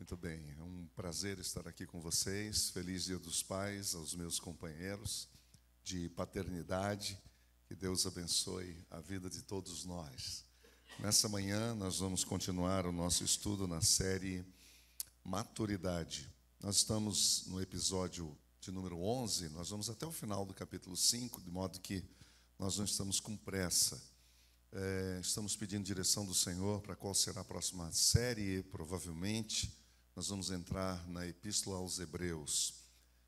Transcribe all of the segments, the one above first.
Muito bem, é um prazer estar aqui com vocês. Feliz Dia dos Pais aos meus companheiros de paternidade. Que Deus abençoe a vida de todos nós. Nessa manhã, nós vamos continuar o nosso estudo na série Maturidade. Nós estamos no episódio de número 11, nós vamos até o final do capítulo 5, de modo que nós não estamos com pressa. Estamos pedindo direção do Senhor para qual será a próxima série, provavelmente. Nós vamos entrar na Epístola aos Hebreus.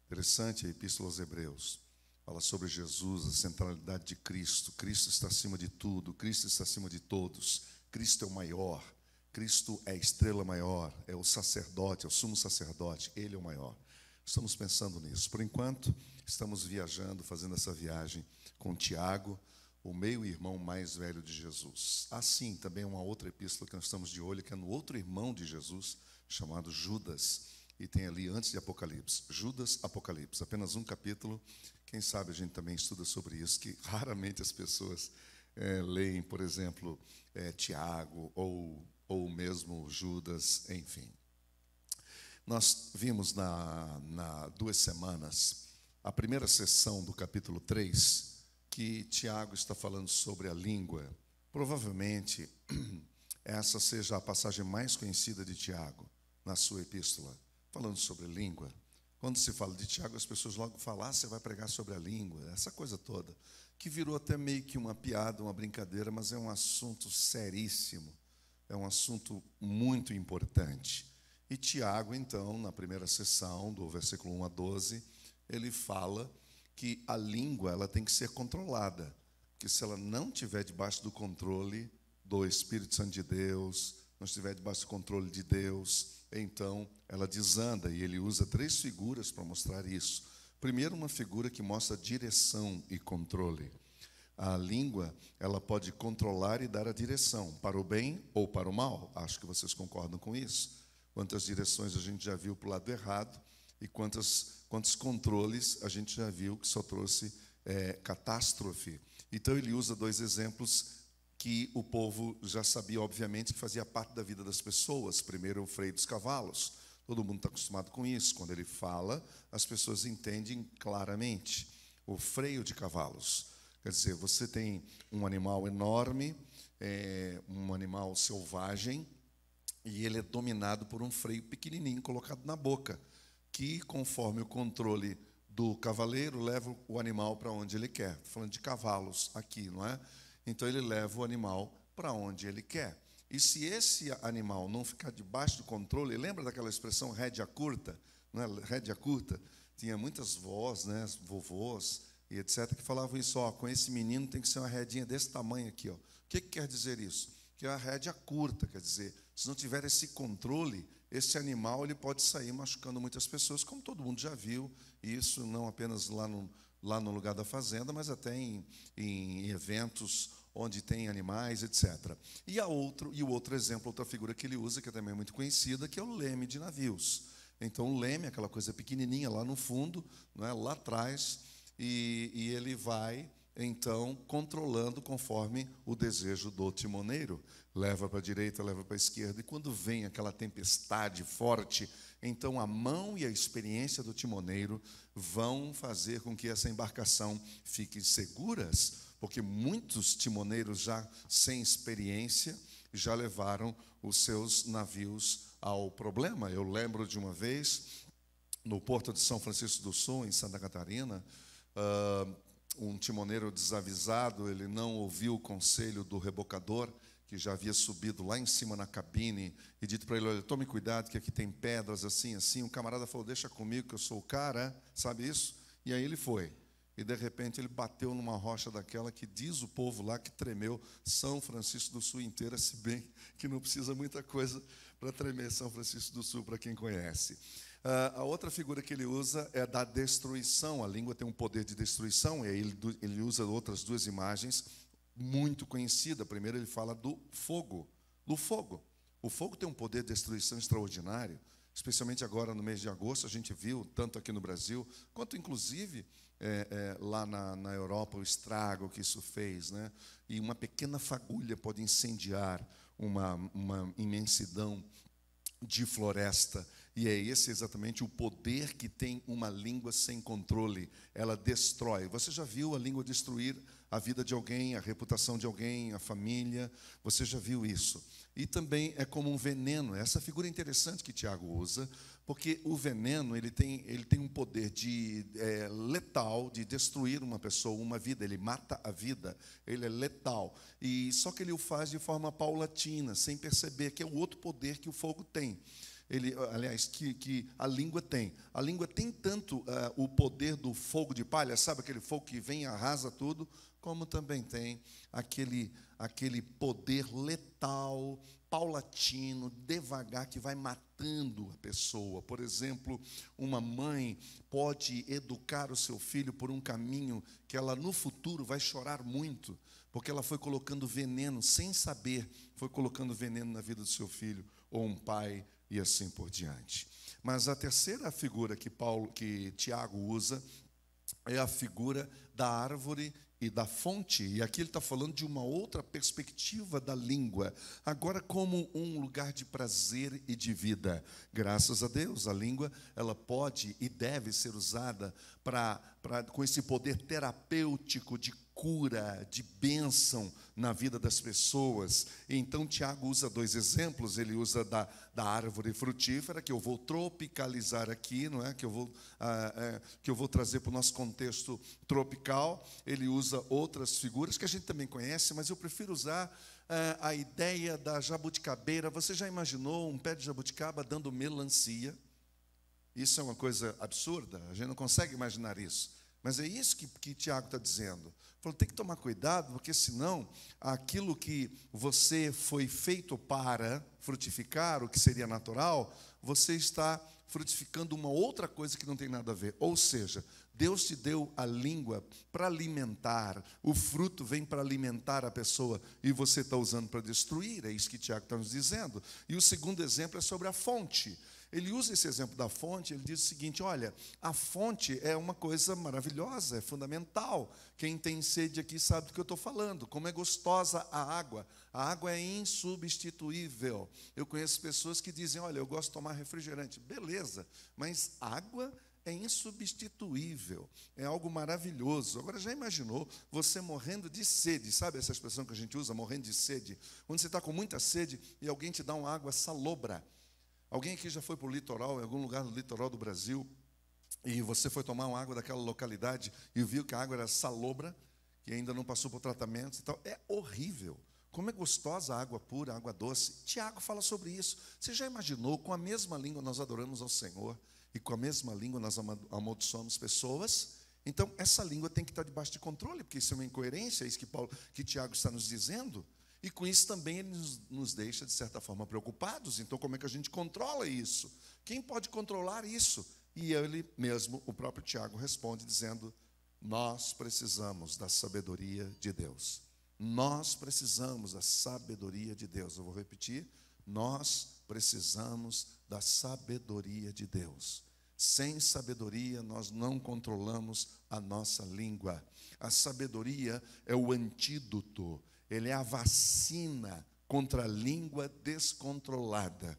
Interessante a Epístola aos Hebreus. Fala sobre Jesus, a centralidade de Cristo. Cristo está acima de tudo, Cristo está acima de todos. Cristo é o maior, Cristo é a estrela maior, é o sacerdote, é o sumo sacerdote, Ele é o maior. Estamos pensando nisso. Por enquanto, estamos viajando, fazendo essa viagem com Tiago, o meio-irmão mais velho de Jesus. Assim, também uma outra epístola que nós estamos de olho, que é no outro irmão de Jesus, chamado Judas, e tem ali antes de Apocalipse, Judas, Apocalipse, apenas um capítulo. Quem sabe a gente também estuda sobre isso, que raramente as pessoas leem, por exemplo, Tiago ou mesmo Judas, enfim. Nós vimos na 2 semanas, a primeira sessão do capítulo 3, que Tiago está falando sobre a língua. Provavelmente, essa seja a passagem mais conhecida de Tiago na sua epístola, falando sobre língua. Quando se fala de Tiago, as pessoas logo falam, você vai pregar sobre a língua, essa coisa toda, que virou até meio que uma piada, uma brincadeira, mas é um assunto seríssimo, é um assunto muito importante. E Tiago, então, na primeira sessão, do versículo 1 a 12, ele fala que a língua ela tem que ser controlada, porque se ela não estiver debaixo do controle do Espírito Santo de Deus, não estiver debaixo do controle de Deus, então ela desanda, e ele usa 3 figuras para mostrar isso. Primeiro, uma figura que mostra direção e controle. A língua, ela pode controlar e dar a direção, para o bem ou para o mal. Acho que vocês concordam com isso. Quantas direções a gente já viu para o lado errado, e quantos controles a gente já viu que só trouxe catástrofe. Então ele usa 2 exemplos que o povo já sabia, obviamente, que fazia parte da vida das pessoas. Primeiro, o freio dos cavalos. Todo mundo está acostumado com isso. Quando ele fala, as pessoas entendem claramente. O freio de cavalos. Quer dizer, você tem um animal enorme, um animal selvagem, e ele é dominado por um freio pequenininho colocado na boca, que, conforme o controle do cavaleiro, leva o animal para onde ele quer. Estou falando de cavalos aqui, não é? Então, ele leva o animal para onde ele quer. E se esse animal não ficar debaixo do controle, lembra daquela expressão rédea curta? Não é? Rédea curta? Tinha muitas vós, né, vovôs e etc., que falavam isso, com esse menino tem que ser uma rédinha desse tamanho aqui. Ó. O que quer dizer isso? Que é a rédea curta, quer dizer, se não tiver esse controle, esse animal ele pode sair machucando muitas pessoas, como todo mundo já viu, e isso não apenas lá no lugar da fazenda, mas até em eventos onde tem animais, etc. E o outro exemplo, outra figura que ele usa, que é também muito conhecida, que é o leme de navios. Então, o leme é aquela coisa pequenininha lá no fundo, não é? Lá atrás, e ele vai, então, controlando conforme o desejo do timoneiro. Leva para a direita, leva para a esquerda, e quando vem aquela tempestade forte, então a mão e a experiência do timoneiro vão fazer com que essa embarcação fique seguras, porque muitos timoneiros já sem experiência já levaram os seus navios ao problema. Eu lembro de uma vez, no porto de São Francisco do Sul, em Santa Catarina, um timoneiro desavisado, ele não ouviu o conselho do rebocador, que já havia subido lá em cima na cabine, e dito para ele, olha, tome cuidado que aqui tem pedras assim, assim. O camarada falou, deixa comigo que eu sou o cara, sabe isso? E aí ele foi. E de repente ele bateu numa rocha daquela que diz o povo lá que tremeu São Francisco do Sul inteira, se bem que não precisa muita coisa para tremer São Francisco do Sul, para quem conhece. A outra figura que ele usa é da destruição. A língua tem um poder de destruição, e aí ele usa outras 2 imagens muito conhecidas. Primeiro ele fala do fogo. Do fogo. O fogo tem um poder de destruição extraordinário, especialmente agora no mês de agosto, a gente viu, tanto aqui no Brasil, quanto inclusive lá na Europa, o estrago que isso fez, né? E uma pequena fagulha pode incendiar uma imensidão de floresta. E é esse exatamente o poder que tem uma língua sem controle. Ela destrói. Você já viu a língua destruir a vida de alguém, a reputação de alguém, a família? Você já viu isso? E também é como um veneno. Essa figura interessante que Tiago usa, porque o veneno ele tem um poder letal, de destruir uma pessoa, uma vida. Ele mata a vida, ele é letal. E só que ele o faz de forma paulatina, sem perceber, que é o outro poder que o fogo tem. Aliás, que a língua tem. A língua tem tanto o poder do fogo de palha, sabe aquele fogo que vem e arrasa tudo, como também tem aquele poder letal, paulatino, devagar, que vai matando a pessoa. Por exemplo, uma mãe pode educar o seu filho por um caminho que ela no futuro vai chorar muito, porque ela foi colocando veneno, sem saber, foi colocando veneno na vida do seu filho, ou um pai, e assim por diante. Mas a terceira figura que Tiago usa é a figura da árvore e da fonte. E aqui ele está falando de uma outra perspectiva da língua, agora como um lugar de prazer e de vida. Graças a Deus, a língua ela pode e deve ser usada com esse poder terapêutico de cura, de bênção na vida das pessoas. Então Tiago usa dois exemplos. Ele usa da árvore frutífera, que eu vou tropicalizar aqui, não é? Que eu vou trazer para o nosso contexto tropical. Ele usa outras figuras que a gente também conhece, mas eu prefiro usar a ideia da jabuticabeira. Você já imaginou um pé de jabuticaba dando melancia? Isso é uma coisa absurda, a gente não consegue imaginar isso. Mas é isso que Tiago está dizendo. Falou, tem que tomar cuidado, porque senão aquilo que você foi feito para frutificar, o que seria natural, você está frutificando uma outra coisa que não tem nada a ver. Ou seja, Deus te deu a língua para alimentar, o fruto vem para alimentar a pessoa, e você está usando para destruir. É isso que Tiago está nos dizendo. E o segundo exemplo é sobre a fonte. Ele usa esse exemplo da fonte. Ele diz o seguinte: olha, a fonte é uma coisa maravilhosa, é fundamental. Quem tem sede aqui sabe do que eu estou falando, como é gostosa a água. A água é insubstituível. Eu conheço pessoas que dizem, olha, eu gosto de tomar refrigerante. Beleza, mas água é insubstituível, é algo maravilhoso. Agora, já imaginou você morrendo de sede? Sabe essa expressão que a gente usa, morrendo de sede? Quando você está com muita sede e alguém te dá uma água salobra. Alguém aqui já foi para o litoral, em algum lugar do litoral do Brasil, e você foi tomar uma água daquela localidade e viu que a água era salobra, que ainda não passou por tratamento e tal? É horrível. Como é gostosa a água pura, a água doce. Tiago fala sobre isso. Você já imaginou, com a mesma língua nós adoramos ao Senhor, e com a mesma língua nós amaldiçoamos pessoas? Então, essa língua tem que estar debaixo de controle, porque isso é uma incoerência, é isso que Tiago está nos dizendo. E com isso também ele nos deixa, de certa forma, preocupados. Então, como é que a gente controla isso? Quem pode controlar isso? E ele mesmo, o próprio Tiago, responde dizendo, nós precisamos da sabedoria de Deus. Nós precisamos da sabedoria de Deus. Eu vou repetir, nós precisamos da sabedoria de Deus. Sem sabedoria, nós não controlamos a nossa língua. A sabedoria é o antídoto, ele é a vacina contra a língua descontrolada.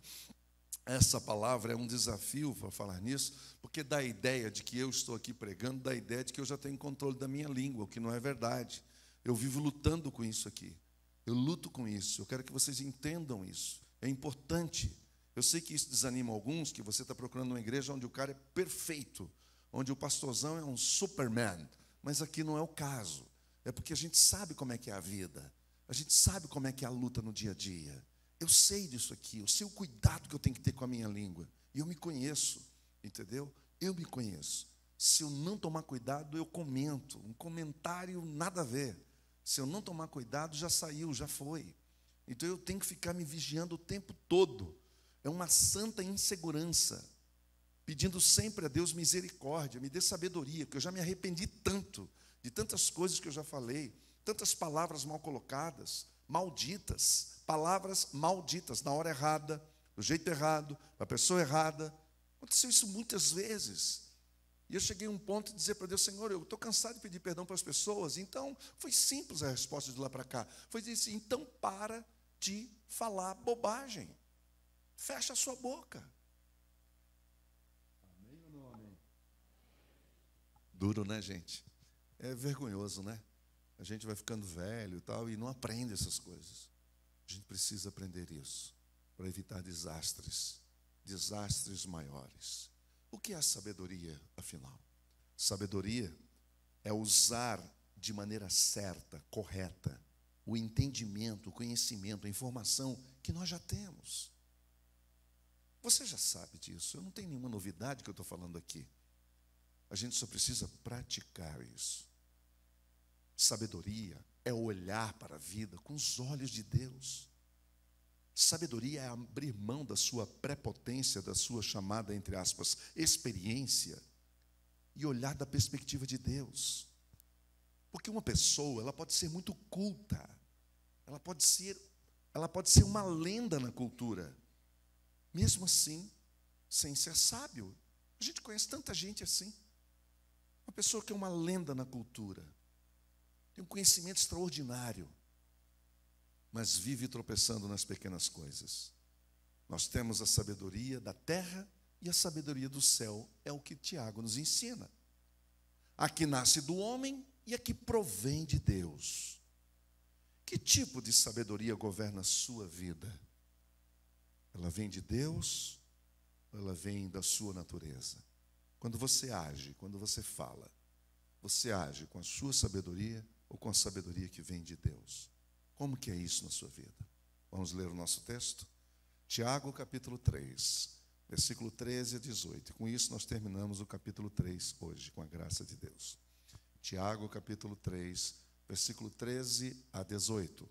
Essa palavra é um desafio para falar nisso, porque dá a ideia de que eu estou aqui pregando, dá a ideia de que eu já tenho controle da minha língua, o que não é verdade. Eu vivo lutando com isso aqui. Eu luto com isso. Eu quero que vocês entendam isso. É importante. Eu sei que isso desanima alguns, que você está procurando uma igreja onde o cara é perfeito, onde o pastorzão é um Superman. Mas aqui não é o caso. É porque a gente sabe como é que é a vida. A gente sabe como é que é a luta no dia a dia. Eu sei disso aqui, eu sei o cuidado que eu tenho que ter com a minha língua. E eu me conheço, entendeu? Eu me conheço. Se eu não tomar cuidado, eu comento. Um comentário nada a ver. Se eu não tomar cuidado, já saiu, já foi. Então eu tenho que ficar me vigiando o tempo todo. É uma santa insegurança. Pedindo sempre a Deus misericórdia, me dê sabedoria, porque eu já me arrependi tanto de tantas coisas que eu já falei. Tantas palavras mal colocadas, malditas, palavras malditas, na hora errada, do jeito errado, para a pessoa errada. Aconteceu isso muitas vezes. E eu cheguei a um ponto de dizer para Deus, Senhor, eu estou cansado de pedir perdão para as pessoas. Então, foi simples a resposta de lá para cá. Foi dizer assim, então para de falar bobagem. Fecha a sua boca. Amém ou não amém? Duro, né, gente? É vergonhoso, né? A gente vai ficando velho e tal e não aprende essas coisas. A gente precisa aprender isso para evitar desastres maiores. O que é a sabedoria, afinal? Sabedoria é usar de maneira certa, correta, o entendimento, o conhecimento, a informação que nós já temos. Você já sabe disso, eu não tenho nenhuma novidade que eu estou falando aqui. A gente só precisa praticar isso. Sabedoria é olhar para a vida com os olhos de Deus. Sabedoria é abrir mão da sua prepotência, da sua chamada, entre aspas, experiência, e olhar da perspectiva de Deus. Porque uma pessoa, ela pode ser muito culta, ela pode ser uma lenda na cultura, mesmo assim, sem ser sábio. A gente conhece tanta gente assim. Uma pessoa que é uma lenda na cultura, tem um conhecimento extraordinário, mas vive tropeçando nas pequenas coisas. Nós temos a sabedoria da terra e a sabedoria do céu, é o que Tiago nos ensina. A que nasce do homem e a que provém de Deus. Que tipo de sabedoria governa a sua vida? Ela vem de Deus ou ela vem da sua natureza? Quando você age, quando você fala, você age com a sua sabedoria ou com a sabedoria que vem de Deus? Como que é isso na sua vida? Vamos ler o nosso texto? Tiago, capítulo 3, versículo 13 a 18. Com isso nós terminamos o capítulo 3 hoje, com a graça de Deus. Tiago, capítulo 3, versículo 13 a 18.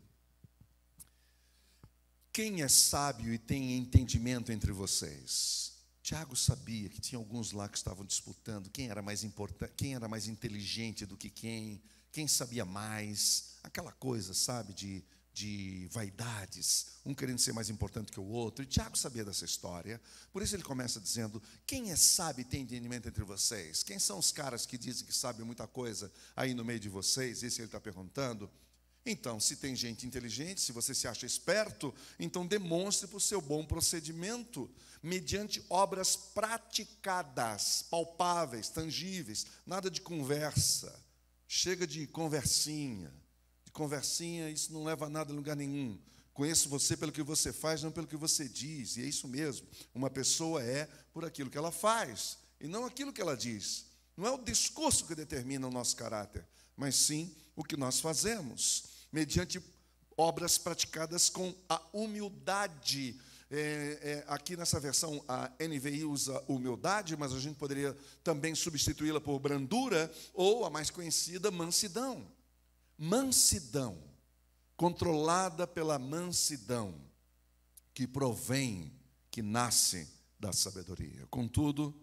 Quem é sábio e tem entendimento entre vocês? Tiago sabia que tinha alguns lá que estavam disputando quem era mais importante, quem era mais inteligente do que quem sabia mais, aquela coisa, sabe, de vaidades, um querendo ser mais importante que o outro. E Tiago sabia dessa história, por isso ele começa dizendo: quem é sábio e tem entendimento entre vocês? Quem são os caras que dizem que sabem muita coisa aí no meio de vocês? Esse ele está perguntando. Então, se tem gente inteligente, se você se acha esperto, então demonstre por seu bom procedimento, mediante obras praticadas, palpáveis, tangíveis, nada de conversa. Chega de conversinha. De conversinha, isso não leva a nada a lugar nenhum. Conheço você pelo que você faz, não pelo que você diz. E é isso mesmo. Uma pessoa é por aquilo que ela faz, e não aquilo que ela diz. Não é o discurso que determina o nosso caráter, mas sim o que nós fazemos, mediante obras praticadas com a humildade. Aqui nessa versão a NVI usa humildade, mas a gente poderia também substituí-la por brandura, ou a mais conhecida, mansidão. Mansidão, controlada pela mansidão, que provém, que nasce da sabedoria. Contudo,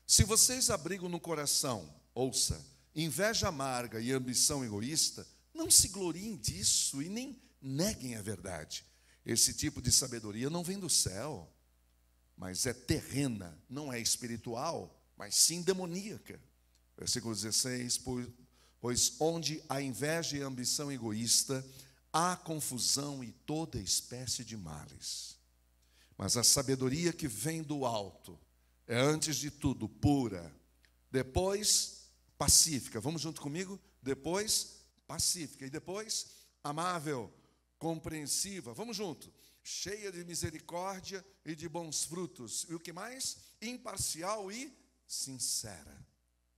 se vocês abrigam no coração, ouça, inveja amarga e ambição egoísta, não se gloriem disso e nem neguem a verdade. Esse tipo de sabedoria não vem do céu, mas é terrena, não é espiritual, mas sim demoníaca. Versículo 16, pois onde há inveja e ambição egoísta, há confusão e toda espécie de males. Mas a sabedoria que vem do alto é, antes de tudo, pura, depois pacífica. Vamos junto comigo? Depois pacífica e depois amável, compreensiva, vamos junto, cheia de misericórdia e de bons frutos, e o que mais? Imparcial e sincera.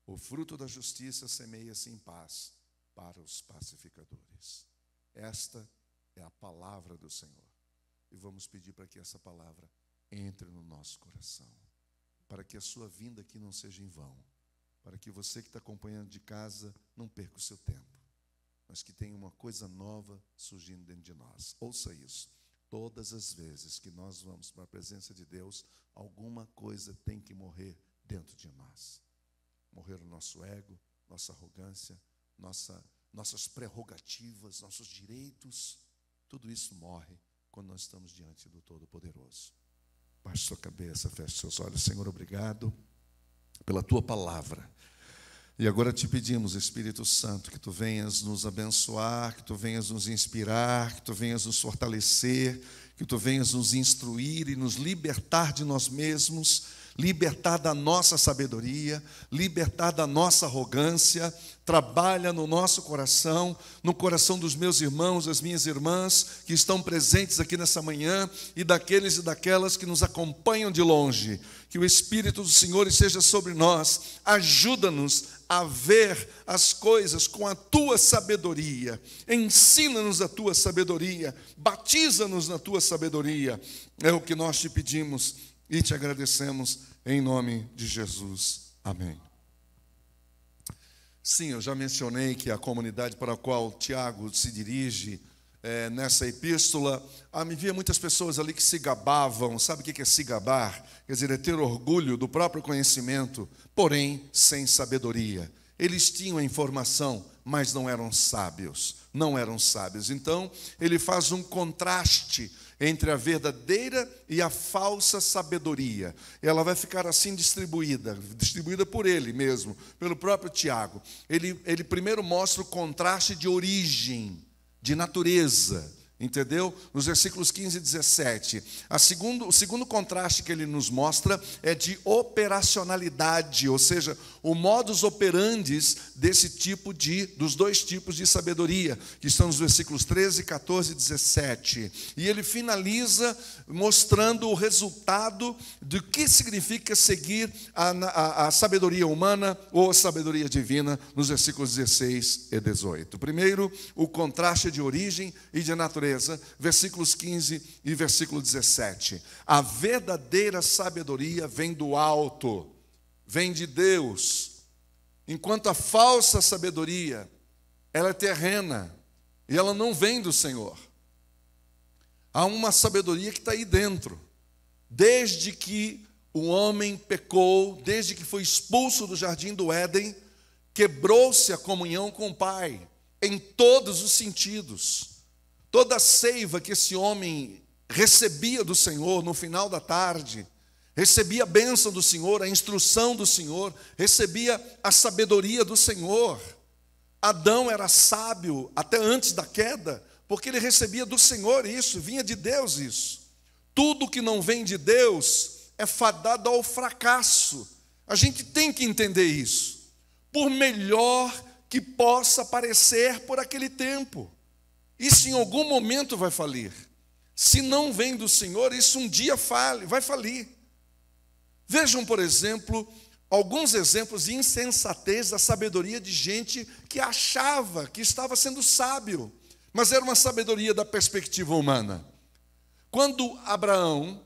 O fruto da justiça semeia-se em paz para os pacificadores. Esta é a palavra do Senhor, e vamos pedir para que essa palavra entre no nosso coração, para que a sua vinda aqui não seja em vão, para que você que está acompanhando de casa não perca o seu tempo, mas que tenha uma coisa nova surgindo dentro de nós. Ouça isso. Todas as vezes que nós vamos para a presença de Deus, alguma coisa tem que morrer dentro de nós. Morrer o nosso ego, nossa arrogância, nossas prerrogativas, nossos direitos. Tudo isso morre quando nós estamos diante do Todo-Poderoso. Baixe sua cabeça, feche seus olhos. Senhor, obrigado pela Tua palavra. E agora te pedimos, Espírito Santo, que Tu venhas nos abençoar, que Tu venhas nos inspirar, que Tu venhas nos fortalecer, que Tu venhas nos instruir e nos libertar de nós mesmos, libertar da nossa sabedoria, libertar da nossa arrogância. Trabalha no nosso coração, no coração dos meus irmãos, das minhas irmãs que estão presentes aqui nessa manhã e daqueles e daquelas que nos acompanham de longe. Que o Espírito do Senhor esteja sobre nós. Ajuda-nos a ver as coisas com a Tua sabedoria. Ensina-nos a Tua sabedoria. Batiza-nos na Tua sabedoria. É o que nós te pedimos e te agradecemos em nome de Jesus. Amém. Sim, eu já mencionei que a comunidade para a qual Tiago se dirige nessa epístola, havia muitas pessoas ali que se gabavam. Sabe o que é se gabar? Quer dizer, é ter orgulho do próprio conhecimento, porém sem sabedoria. Eles tinham a informação, mas não eram sábios. Não eram sábios. Então, ele faz um contraste entre a verdadeira e a falsa sabedoria. Ela vai ficar assim distribuída por ele mesmo, pelo próprio Tiago. Ele primeiro mostra o contraste de origem, de natureza, entendeu? Nos versículos 15 e 17. O segundo contraste que ele nos mostra é de operacionalidade, ou seja, o modus operandi dos dois tipos de sabedoria, que estão nos versículos 13, 14 e 17. E ele finaliza mostrando o resultado do que significa seguir a sabedoria humana ou a sabedoria divina, nos versículos 16 e 18. Primeiro, o contraste de origem e de natureza, versículos 15 e versículo 17. A verdadeira sabedoria vem do alto, vem de Deus, enquanto a falsa sabedoria, ela é terrena e ela não vem do Senhor. Há uma sabedoria que está aí dentro. Desde que o homem pecou, desde que foi expulso do jardim do Éden, quebrou-se a comunhão com o Pai, em todos os sentidos. Toda a seiva que esse homem recebia do Senhor no final da tarde, recebia a bênção do Senhor, a instrução do Senhor, recebia a sabedoria do Senhor. Adão era sábio até antes da queda, porque ele recebia do Senhor isso, vinha de Deus isso. Tudo que não vem de Deus é fadado ao fracasso. A gente tem que entender isso, por melhor que possa parecer por aquele tempo. Isso em algum momento vai falir. Se não vem do Senhor, isso um dia vai falir. Vejam, por exemplo, alguns exemplos de insensatez da sabedoria de gente que achava que estava sendo sábio, mas era uma sabedoria da perspectiva humana. Quando Abraão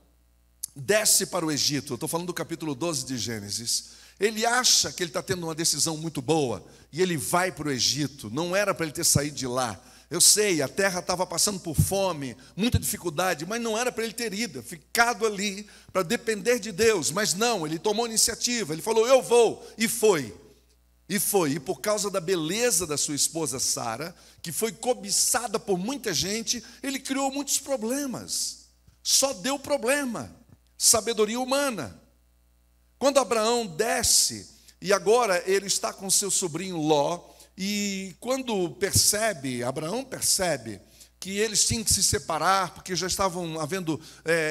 desce para o Egito, eu estou falando do capítulo 12 de Gênesis, ele acha que ele está tendo uma decisão muito boa, e ele vai para o Egito. Não era para ele ter saído de lá. Eu sei, a terra estava passando por fome, muita dificuldade, mas não era para ele ter ido, ficado ali para depender de Deus. Mas não, ele tomou iniciativa, ele falou, eu vou, e foi. E por causa da beleza da sua esposa Sara, que foi cobiçada por muita gente, ele criou muitos problemas. Só deu problema, sabedoria humana. Quando Abraão desce, e agora ele está com seu sobrinho Ló, e quando Abraão percebe que eles tinham que se separar, porque já estavam havendo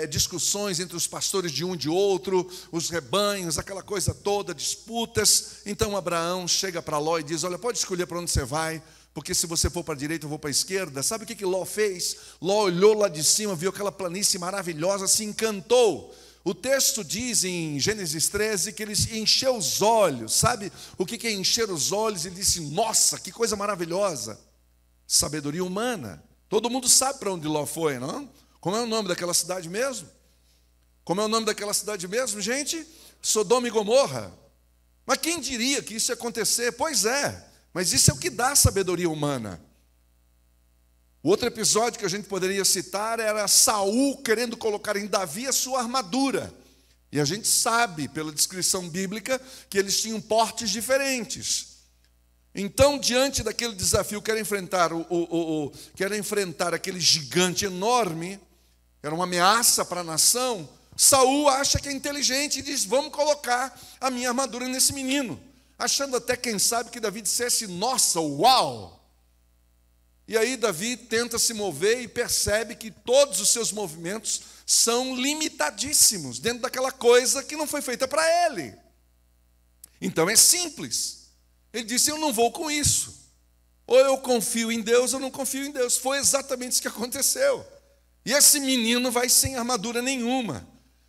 discussões entre os pastores de um e de outro, os rebanhos, aquela coisa toda, disputas. Então Abraão chega para Ló e diz, olha, pode escolher para onde você vai, porque se você for para a direita, eu vou para a esquerda. Sabe o que Ló fez? Ló olhou lá de cima, viu aquela planície maravilhosa, se encantou. O texto diz em Gênesis 13 que ele encheu os olhos. Sabe o que é encher os olhos? Ele disse, nossa, que coisa maravilhosa. Sabedoria humana. Todo mundo sabe para onde Ló foi, não? Como é o nome daquela cidade mesmo? Gente? Sodoma e Gomorra. Mas quem diria que isso ia acontecer? Pois é, mas isso é o que dá sabedoria humana. O outro episódio que a gente poderia citar era Saul querendo colocar em Davi a sua armadura. E a gente sabe, pela descrição bíblica, que eles tinham portes diferentes. Então, diante daquele desafio, quer enfrentar aquele gigante enorme, era uma ameaça para a nação, Saul acha que é inteligente e diz, vamos colocar a minha armadura nesse menino. Achando até, quem sabe, que Davi dissesse, nossa, uau! E aí Davi tenta se mover e percebe que todos os seus movimentos são limitadíssimos dentro daquela coisa que não foi feita para ele. Então é simples. Ele disse: eu não vou com isso. Ou eu confio em Deus ou não confio em Deus. Foi exatamente isso que aconteceu. E esse menino vai sem armadura nenhuma.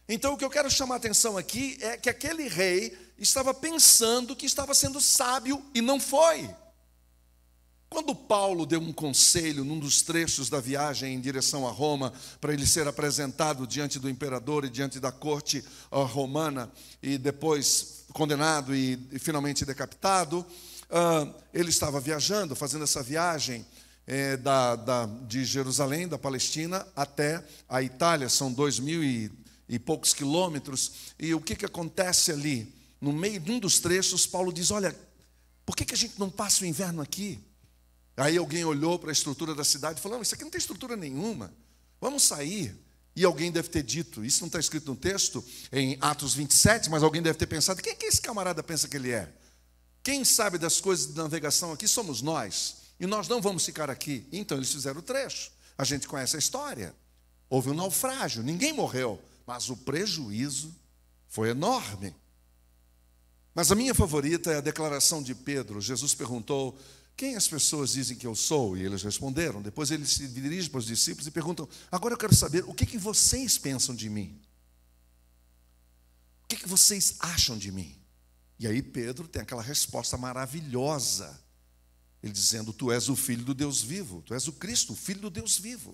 Então o que eu quero chamar a atenção aqui é que aquele rei estava pensando que estava sendo sábio e não foi. Quando Paulo deu um conselho num dos trechos da viagem em direção a Roma, para ele ser apresentado diante do imperador e diante da corte romana, e depois condenado e finalmente decapitado, ele estava viajando, fazendo essa viagem de Jerusalém, da Palestina, até a Itália, são 2.000 e poucos quilômetros, e o que acontece ali? No meio de um dos trechos, Paulo diz: olha, por que a gente não passa o inverno aqui? Aí alguém olhou para a estrutura da cidade e falou: não, isso aqui não tem estrutura nenhuma, vamos sair. E alguém deve ter dito, isso não está escrito no texto, em Atos 27, mas alguém deve ter pensado: quem que esse camarada pensa que ele é? Quem sabe das coisas de navegação aqui somos nós, e nós não vamos ficar aqui. Então eles fizeram o trecho, a gente conhece a história. Houve um naufrágio, ninguém morreu, mas o prejuízo foi enorme. Mas a minha favorita é a declaração de Pedro. Jesus perguntou: quem as pessoas dizem que eu sou? E eles responderam. Depois ele se dirige para os discípulos e perguntam: agora eu quero saber, o que vocês pensam de mim? O que vocês acham de mim? E aí Pedro tem aquela resposta maravilhosa, ele dizendo: tu és o Filho do Deus vivo, tu és o Cristo, o Filho do Deus vivo.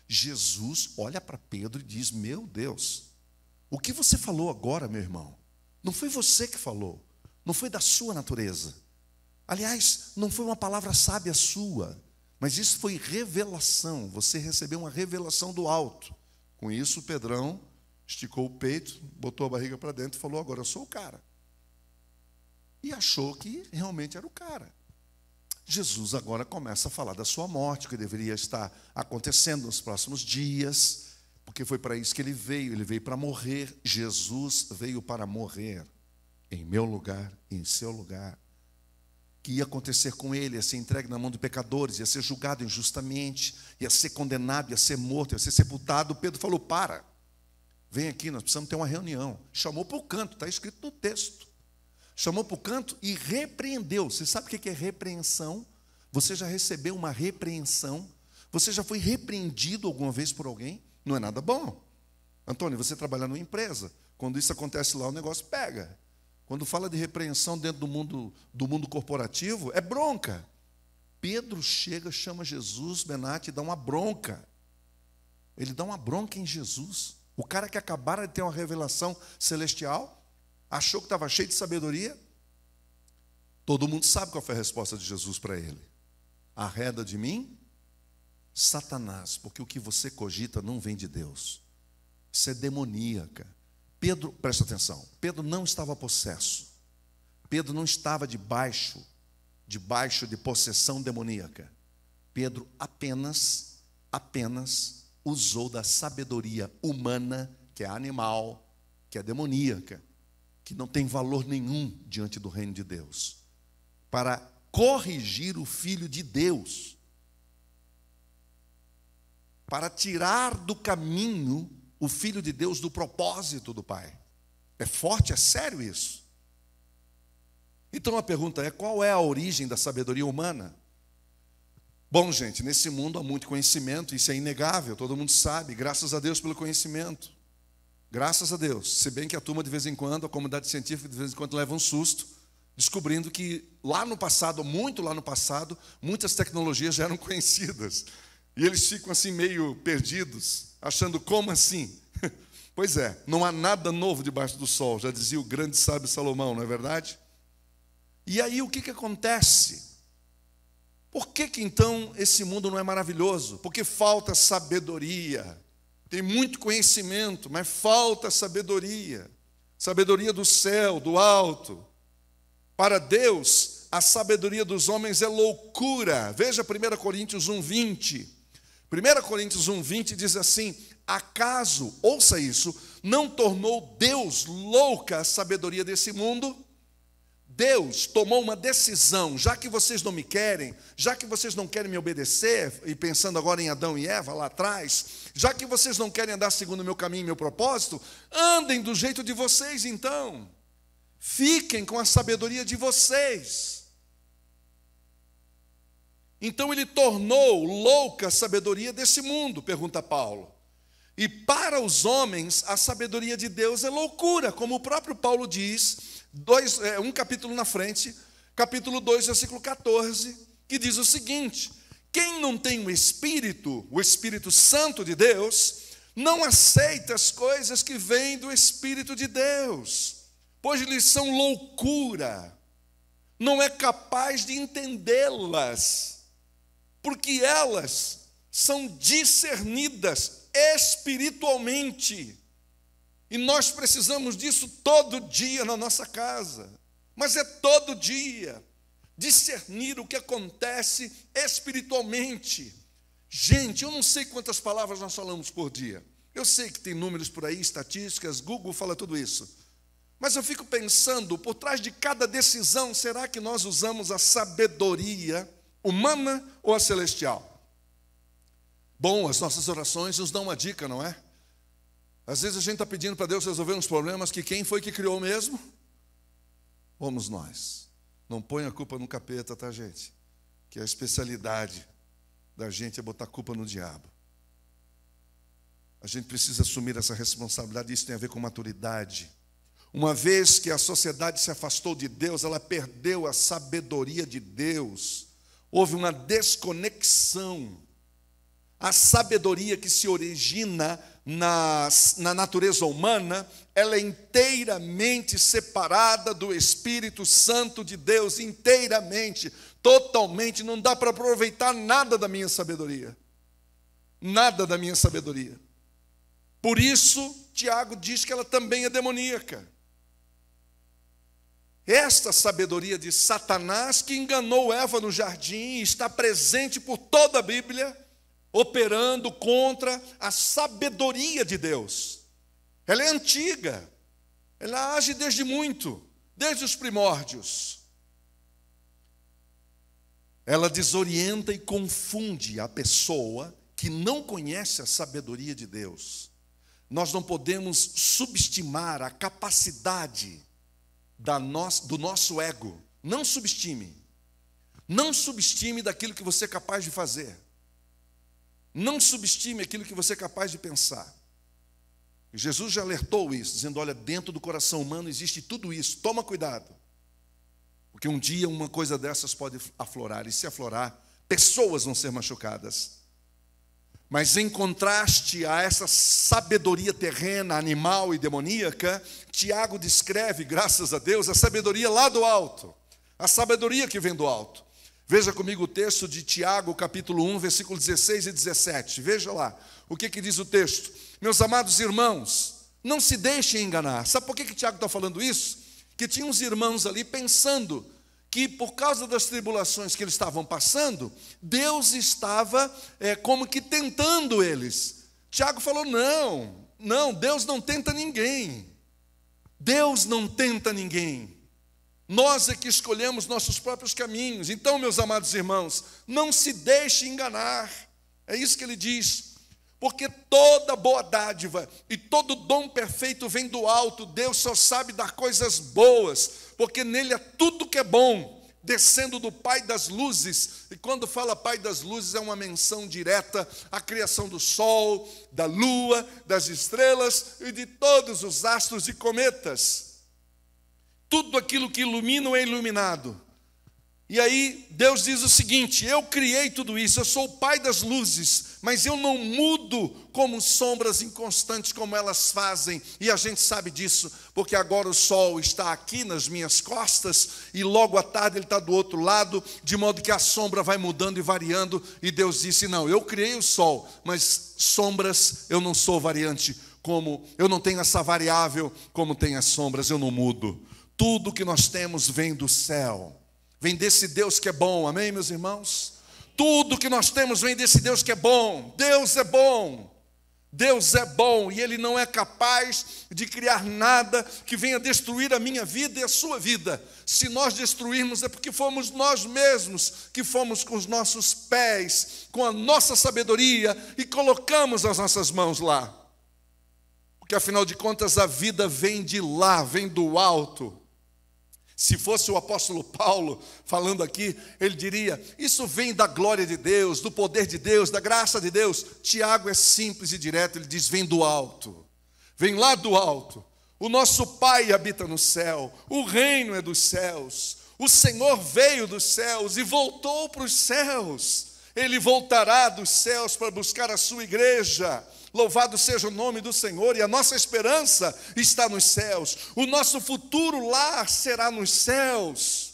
Jesus olha para Pedro e diz: meu Deus, o que você falou agora, meu irmão, não foi você que falou, não foi da sua natureza. Aliás, não foi uma palavra sábia sua, mas isso foi revelação. Você recebeu uma revelação do alto. Com isso, Pedrão esticou o peito, botou a barriga para dentro e falou: agora eu sou o cara. E achou que realmente era o cara. Jesus agora começa a falar da sua morte, que deveria estar acontecendo nos próximos dias, porque foi para isso que ele veio para morrer. Jesus veio para morrer em meu lugar e em seu lugar. Que ia acontecer com ele, ia ser entregue na mão de pecadores, ia ser julgado injustamente, ia ser condenado, ia ser morto, ia ser sepultado. Pedro falou: para, vem aqui, nós precisamos ter uma reunião. Chamou para o canto, está escrito no texto. Chamou para o canto e repreendeu. Você sabe o que é repreensão? Você já recebeu uma repreensão? Você já foi repreendido alguma vez por alguém? Não é nada bom. Antônio, você trabalha numa empresa, quando isso acontece lá, o negócio pega. Quando fala de repreensão dentro do mundo corporativo, é bronca. Pedro chega, chama Jesus, Benate, e dá uma bronca. Ele dá uma bronca em Jesus. O cara que acabara de ter uma revelação celestial, achou que estava cheio de sabedoria. Todo mundo sabe qual foi a resposta de Jesus para ele: arreda de mim, Satanás, porque o que você cogita não vem de Deus. Isso é demoníaca. Pedro, presta atenção, Pedro não estava possesso. Pedro não estava debaixo de possessão demoníaca. Pedro apenas usou da sabedoria humana, que é animal, que é demoníaca, que não tem valor nenhum diante do reino de Deus, para corrigir o Filho de Deus, para tirar do caminho o Filho de Deus do propósito do Pai. É forte, é sério isso. Então a pergunta é: qual é a origem da sabedoria humana? Bom, gente, nesse mundo há muito conhecimento, isso é inegável, todo mundo sabe, graças a Deus pelo conhecimento. Graças a Deus. Se bem que a turma de vez em quando, a comunidade científica de vez em quando leva um susto, descobrindo que lá no passado, muito lá no passado, muitas tecnologias já eram conhecidas. E eles ficam assim meio perdidos, achando: como assim? Pois é, não há nada novo debaixo do sol, já dizia o grande sábio Salomão, não é verdade? E aí o que acontece? Por que então esse mundo não é maravilhoso? Porque falta sabedoria. Tem muito conhecimento, mas falta sabedoria. Sabedoria do céu, do alto. Para Deus, a sabedoria dos homens é loucura. Veja 1 Coríntios 1:20. 1 Coríntios 1:20 diz assim: acaso, ouça isso, não tornou Deus louca a sabedoria desse mundo? Deus tomou uma decisão, já que vocês não me querem, já que vocês não querem me obedecer, e pensando agora em Adão e Eva lá atrás, já que vocês não querem andar segundo o meu caminho e meu propósito, andem do jeito de vocês então. Fiquem com a sabedoria de vocês. Então ele tornou louca a sabedoria desse mundo, pergunta Paulo. E para os homens, a sabedoria de Deus é loucura, como o próprio Paulo diz, um capítulo na frente, capítulo 2, versículo 14, que diz o seguinte: quem não tem o Espírito Santo de Deus, não aceita as coisas que vêm do Espírito de Deus, pois lhes são loucura, não é capaz de entendê-las, porque elas são discernidas espiritualmente. E nós precisamos disso todo dia na nossa casa. Mas é todo dia discernir o que acontece espiritualmente. Gente, eu não sei quantas palavras nós falamos por dia. Eu sei que tem números por aí, estatísticas, Google fala tudo isso. Mas eu fico pensando, por trás de cada decisão, será que nós usamos a sabedoria humana ou a celestial? Bom, as nossas orações nos dão uma dica, não é? Às vezes a gente está pedindo para Deus resolver uns problemas que quem foi que criou mesmo? Fomos nós. Não põe a culpa no capeta, tá, gente? Que a especialidade da gente é botar a culpa no diabo. A gente precisa assumir essa responsabilidade, isso tem a ver com maturidade. Uma vez que a sociedade se afastou de Deus, ela perdeu a sabedoria de Deus. Houve uma desconexão. A sabedoria que se origina na natureza humana, ela é inteiramente separada do Espírito Santo de Deus, inteiramente, totalmente, não dá para aproveitar nada da minha sabedoria. Nada da minha sabedoria. Por isso, Tiago diz que ela também é demoníaca. Esta sabedoria de Satanás que enganou Eva no jardim está presente por toda a Bíblia, operando contra a sabedoria de Deus. Ela é antiga, ela age desde os primórdios. Ela desorienta e confunde a pessoa que não conhece a sabedoria de Deus. Nós não podemos subestimar a capacidade do nosso ego. Não subestime. Não subestime daquilo que você é capaz de fazer. Não subestime aquilo que você é capaz de pensar. Jesus já alertou isso, dizendo, olha, dentro do coração humano existe tudo isso, toma cuidado. Porque um dia uma coisa dessas pode aflorar, e se aflorar, pessoas vão ser machucadas. Mas em contraste a essa sabedoria terrena, animal e demoníaca, Tiago descreve, graças a Deus, a sabedoria lá do alto, a sabedoria que vem do alto. Veja comigo o texto de Tiago, capítulo 1, versículo 16 e 17. Veja lá, o que diz o texto. Meus amados irmãos, não se deixem enganar. Sabe por que Tiago está falando isso? Que tinha uns irmãos ali pensando que por causa das tribulações que eles estavam passando, Deus estava como que tentando eles. Tiago falou, não, Deus não tenta ninguém. Deus não tenta ninguém. Nós é que escolhemos nossos próprios caminhos. Então, meus amados irmãos, não se deixe enganar. É isso que ele diz. Porque toda boa dádiva e todo dom perfeito vem do alto. Deus só sabe dar coisas boas, porque nele é tudo que é bom, descendo do Pai das luzes. E quando fala Pai das luzes, é uma menção direta à criação do sol, da lua, das estrelas e de todos os astros e cometas. Tudo aquilo que ilumina é iluminado. E aí Deus diz o seguinte, eu criei tudo isso, eu sou o Pai das luzes, mas eu não mudo como sombras inconstantes como elas fazem. E a gente sabe disso, porque agora o sol está aqui nas minhas costas e logo à tarde ele está do outro lado, de modo que a sombra vai mudando e variando. E Deus disse, não, eu criei o sol, mas sombras eu não sou variante, como eu não tenho essa variável como tem as sombras, eu não mudo. Tudo que nós temos vem do céu, vem desse Deus que é bom, amém, meus irmãos? Tudo que nós temos vem desse Deus que é bom. Deus é bom. Deus é bom e Ele não é capaz de criar nada que venha destruir a minha vida e a sua vida. Se nós destruirmos é porque fomos nós mesmos que fomos com os nossos pés, com a nossa sabedoria e colocamos as nossas mãos lá. Porque afinal de contas a vida vem de lá, vem do alto. Se fosse o apóstolo Paulo falando aqui, ele diria, isso vem da glória de Deus, do poder de Deus, da graça de Deus. Tiago é simples e direto, ele diz, vem do alto, vem lá do alto. O nosso Pai habita no céu, o reino é dos céus, o Senhor veio dos céus e voltou para os céus. Ele voltará dos céus para buscar a sua igreja. Louvado seja o nome do Senhor, e a nossa esperança está nos céus. O nosso futuro lar será nos céus.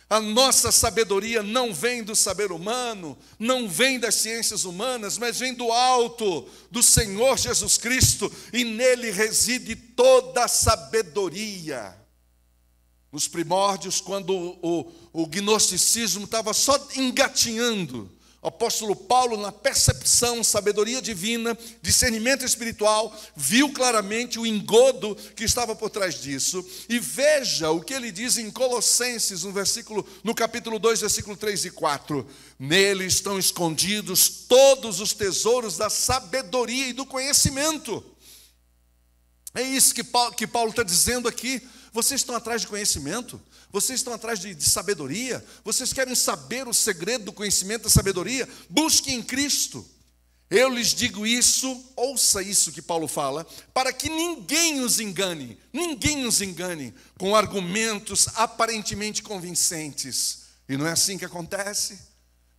A nossa sabedoria não vem do saber humano, não vem das ciências humanas, mas vem do alto, do Senhor Jesus Cristo, e nele reside toda a sabedoria. Nos primórdios, quando o gnosticismo estava só engatinhando, o apóstolo Paulo, na percepção, sabedoria divina, discernimento espiritual, viu claramente o engodo que estava por trás disso. E veja o que ele diz em Colossenses, no capítulo 2, versículo 3 e 4. Nele estão escondidos todos os tesouros da sabedoria e do conhecimento. É isso que Paulo está dizendo aqui. Vocês estão atrás de conhecimento? Vocês estão atrás de sabedoria? Vocês querem saber o segredo do conhecimento da sabedoria? Busquem em Cristo. Eu lhes digo isso, ouça isso que Paulo fala, para que ninguém os engane com argumentos aparentemente convincentes. E não é assim que acontece?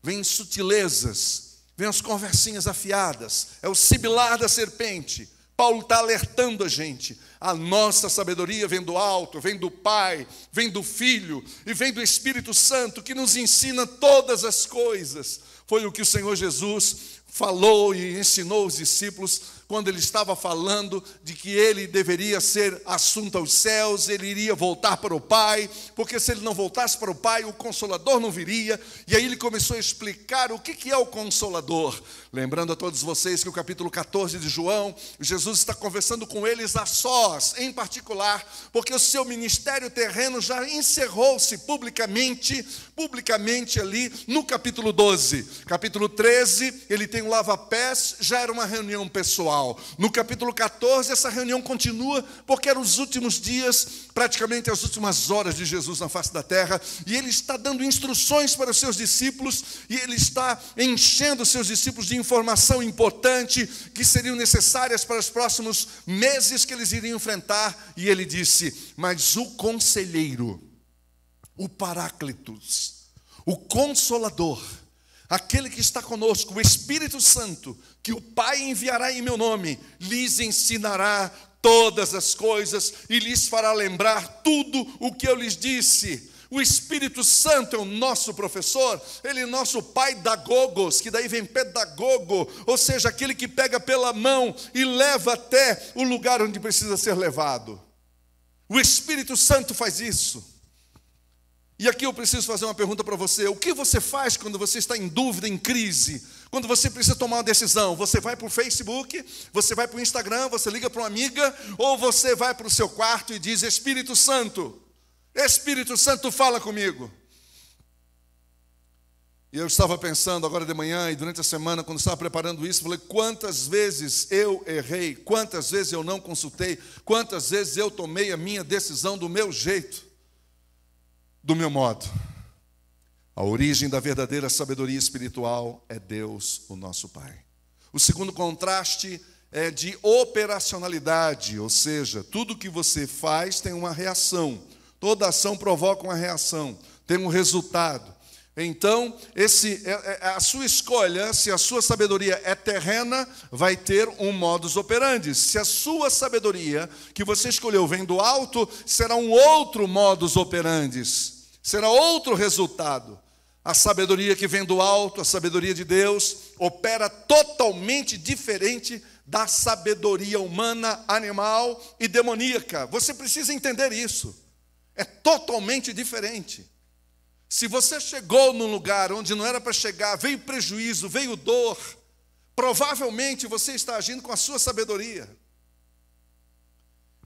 Vêm sutilezas, vêm as conversinhas afiadas, é o sibilar da serpente. Paulo está alertando a gente. A nossa sabedoria vem do alto, vem do Pai, vem do Filho e vem do Espírito Santo, que nos ensina todas as coisas. Foi o que o Senhor Jesus falou e ensinou os discípulos quando ele estava falando de que ele deveria ser assunto aos céus, ele iria voltar para o Pai, porque se ele não voltasse para o Pai, o Consolador não viria. E aí ele começou a explicar o que é o Consolador. Lembrando a todos vocês que o capítulo 14 de João, Jesus está conversando com eles a sós, em particular, porque o seu ministério terreno já encerrou-se publicamente ali no capítulo 12. Capítulo 13, ele tem um lava-pés, já era uma reunião pessoal. No capítulo 14, essa reunião continua, porque eram os últimos dias, praticamente as últimas horas de Jesus na face da terra, e ele está dando instruções para os seus discípulos, e ele está enchendo os seus discípulos de informação importante, que seriam necessárias para os próximos meses que eles iriam enfrentar, e ele disse, mas o conselheiro, o Paráclitos, o Consolador, aquele que está conosco, o Espírito Santo, que o Pai enviará em meu nome, lhes ensinará todas as coisas e lhes fará lembrar tudo o que eu lhes disse. O Espírito Santo é o nosso professor, ele é nosso paidagogos, que daí vem pedagogo, ou seja, aquele que pega pela mão e leva até o lugar onde precisa ser levado. O Espírito Santo faz isso. E aqui eu preciso fazer uma pergunta para você. O que você faz quando você está em dúvida, em crise? Quando você precisa tomar uma decisão? Você vai para o Facebook, você vai para o Instagram, você liga para uma amiga, ou você vai para o seu quarto e diz, Espírito Santo, fala comigo. E eu estava pensando agora de manhã e durante a semana, quando estava preparando isso, falei, quantas vezes eu errei, quantas vezes eu não consultei, quantas vezes eu tomei a minha decisão do meu jeito, do meu modo. A origem da verdadeira sabedoria espiritual é Deus, o nosso Pai. O segundo contraste é de operacionalidade, ou seja, tudo que você faz tem uma reação. Toda ação provoca uma reação, tem um resultado. Então, a sua escolha, se a sua sabedoria é terrena, vai ter um modus operandi. Se a sua sabedoria que você escolheu vem do alto, será um outro modus operandi, será outro resultado. A sabedoria que vem do alto, a sabedoria de Deus, opera totalmente diferente da sabedoria humana, animal e demoníaca. Você precisa entender isso. É totalmente diferente. Se você chegou num lugar onde não era para chegar, veio prejuízo, veio dor, Provavelmente você está agindo com a sua sabedoria.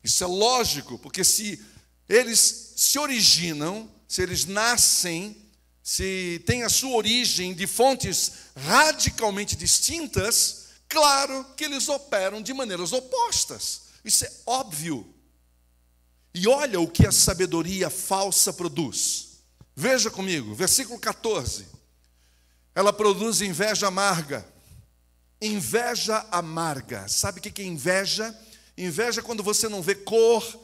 Isso é lógico, porque se eles se originam, se eles nascem, se têm a sua origem de fontes radicalmente distintas, claro que eles operam de maneiras opostas. Isso é óbvio. E olha o que a sabedoria falsa produz. Veja comigo, versículo 14. Ela produz inveja amarga. Inveja amarga. Sabe o que é inveja? Inveja é quando você não vê cor,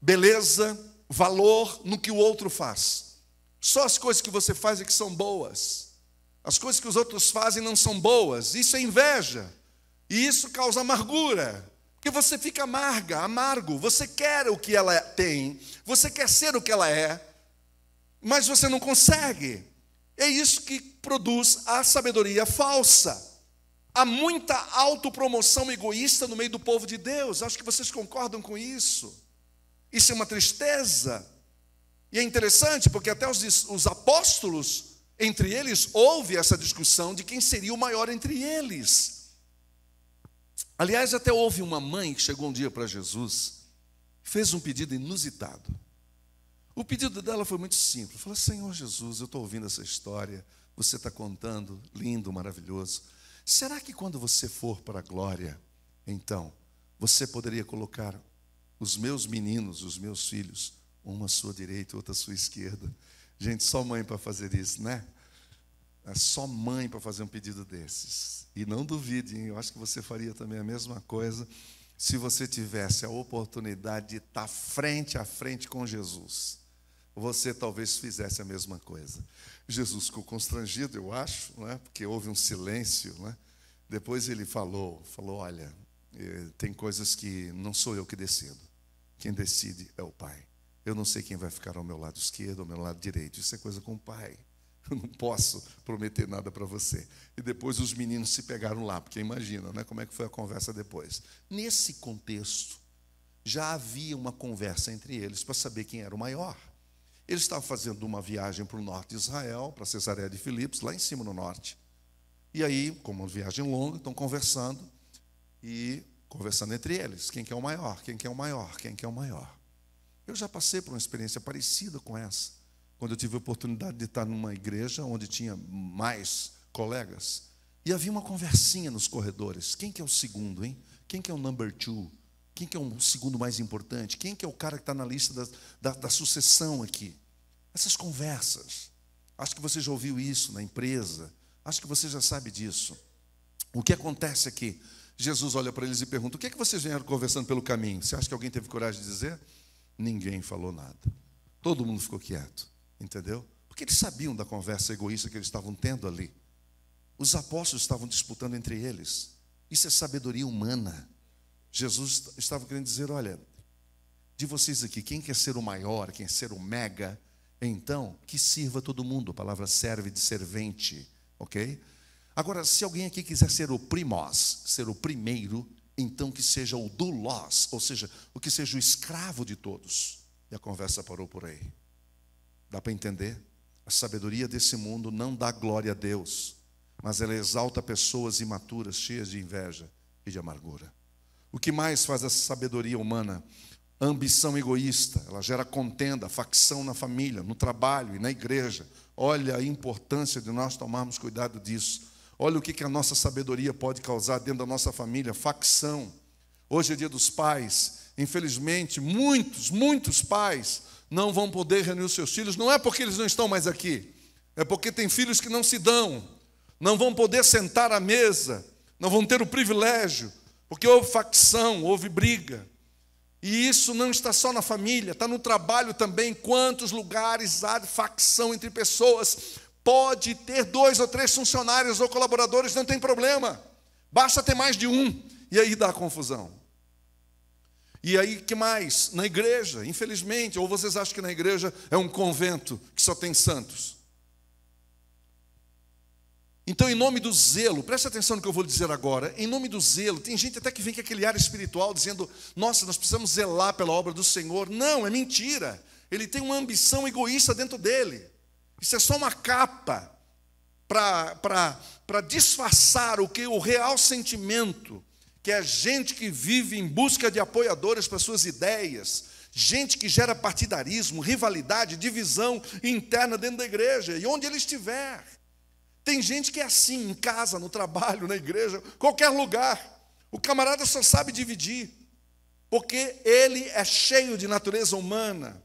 beleza, valor no que o outro faz. Só as coisas que você faz é que são boas. As coisas que os outros fazem não são boas. Isso é inveja. E isso causa amargura. Porque você fica amargo. Você quer o que ela tem. Você quer ser o que ela é. Mas você não consegue. É isso que produz a sabedoria falsa. Há muita autopromoção egoísta no meio do povo de Deus. Acho que vocês concordam com isso. Isso é uma tristeza. E é interessante porque até os apóstolos, entre eles, houve essa discussão de quem seria o maior entre eles. Aliás, até houve uma mãe que chegou um dia para Jesus, fez um pedido inusitado. O pedido dela foi muito simples. Falou: Senhor Jesus, eu estou ouvindo essa história, você está contando, lindo, maravilhoso. Será que quando você for para a glória, então, você poderia colocar os meus meninos, os meus filhos, uma à sua direita e outra à sua esquerda? Gente, só mãe para fazer isso, né? É só mãe para fazer um pedido desses. E não duvide, hein? Eu acho que você faria também a mesma coisa se você tivesse a oportunidade de estar frente a frente com Jesus. Você talvez fizesse a mesma coisa. Jesus ficou constrangido, eu acho, né? Porque houve um silêncio, né? Depois ele falou, olha, tem coisas que não sou eu que decido. Quem decide é o Pai. Eu não sei quem vai ficar ao meu lado esquerdo, ao meu lado direito. Isso é coisa com o Pai. Eu não posso prometer nada para você. E depois os meninos se pegaram lá, porque imagina, né, como é que foi a conversa depois. Nesse contexto, já havia uma conversa entre eles para saber quem era o maior. Eles estavam fazendo uma viagem para o norte de Israel, para Cesareia de Filipos, lá em cima no norte. E aí, como uma viagem longa, estão conversando entre eles. Quem que é o maior? Quem que é o maior? Quem que é o maior? Eu já passei por uma experiência parecida com essa, quando eu tive a oportunidade de estar numa igreja onde tinha mais colegas, e havia uma conversinha nos corredores. Quem que é o segundo, hein? Quem que é o number two? Quem que é o segundo mais importante? Quem que é o cara que está na lista da sucessão aqui? Essas conversas. Acho que você já ouviu isso na empresa. Acho que você já sabe disso. O que acontece aqui? Jesus olha para eles e pergunta: o que é que vocês vieram conversando pelo caminho? Você acha que alguém teve coragem de dizer? Ninguém falou nada. Todo mundo ficou quieto. Entendeu? Porque eles sabiam da conversa egoísta que eles estavam tendo ali. Os apóstolos estavam disputando entre eles. Isso é sabedoria humana. Jesus estava querendo dizer: olha, de vocês aqui, quem quer ser o maior, quem quer ser o mega, então, que sirva todo mundo. A palavra serve de servente, ok? Agora, se alguém aqui quiser ser o primos, ser o primeiro, então que seja o doulos, ou seja, o que seja o escravo de todos. E a conversa parou por aí. Dá para entender? A sabedoria desse mundo não dá glória a Deus, mas ela exalta pessoas imaturas, cheias de inveja e de amargura. O que mais faz essa sabedoria humana? A ambição egoísta. Ela gera contenda, facção na família, no trabalho e na igreja. Olha a importância de nós tomarmos cuidado disso. Olha o que a nossa sabedoria pode causar dentro da nossa família: facção. Hoje é dia dos pais. Infelizmente, muitos pais não vão poder reunir os seus filhos. Não é porque eles não estão mais aqui, é porque tem filhos que não se dão, não vão poder sentar à mesa, não vão ter o privilégio, porque houve facção, houve briga. E isso não está só na família, está no trabalho também. Quantos lugares há de facção entre pessoas? Pode ter 2 ou 3 funcionários ou colaboradores, não tem problema. Basta ter mais de um, e aí dá confusão. E aí, que mais? Na igreja, infelizmente, ou vocês acham que na igreja é um convento que só tem santos? Então, em nome do zelo, preste atenção no que eu vou lhe dizer agora. Em nome do zelo, tem gente até que vem com aquele ar espiritual dizendo: nossa, nós precisamos zelar pela obra do Senhor. Não, é mentira. Ele tem uma ambição egoísta dentro dele. Isso é só uma capa. para disfarçar o real sentimento, que é gente que vive em busca de apoiadores para suas ideias, gente que gera partidarismo, rivalidade, divisão interna dentro da igreja, e onde ele estiver. Tem gente que é assim, em casa, no trabalho, na igreja, qualquer lugar. O camarada só sabe dividir, porque ele é cheio de natureza humana.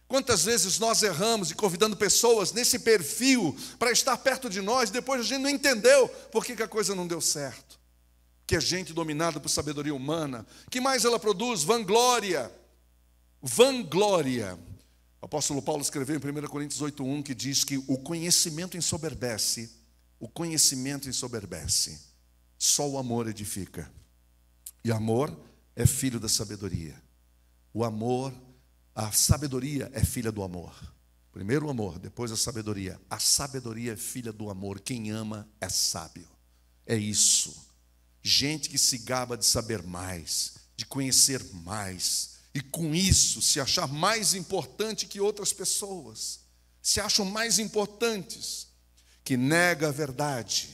Quantas vezes nós erramos e convidando pessoas nesse perfil para estar perto de nós, depois a gente não entendeu por que a coisa não deu certo. Que é gente dominada por sabedoria humana. Que mais ela produz? Vanglória. Vanglória. O apóstolo Paulo escreveu em 1 Coríntios 8:1 que diz que o conhecimento ensoberbece, só o amor edifica. E amor é filho da sabedoria. O amor, a sabedoria é filha do amor. Primeiro o amor, depois a sabedoria. A sabedoria é filha do amor. Quem ama é sábio. É isso. Gente que se gaba de saber mais, de conhecer mais, e com isso se achar mais importante que outras pessoas, se acham mais importantes, que nega a verdade.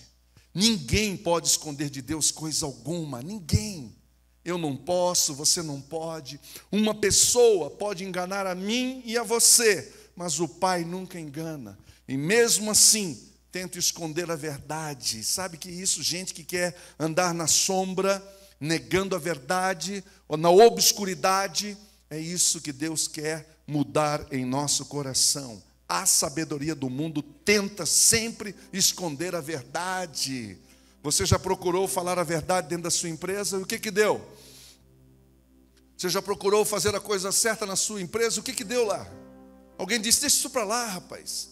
Ninguém pode esconder de Deus coisa alguma, ninguém. Eu não posso, você não pode. Uma pessoa pode enganar a mim e a você, mas o Pai nunca engana. E mesmo assim, tenta esconder a verdade. Sabe que isso, gente que quer andar na sombra, negando a verdade, ou na obscuridade, é isso que Deus quer mudar em nosso coração. A sabedoria do mundo tenta sempre esconder a verdade. Você já procurou falar a verdade dentro da sua empresa? O que deu? Você já procurou fazer a coisa certa na sua empresa? O que deu lá? Alguém disse, deixa isso para lá, rapaz.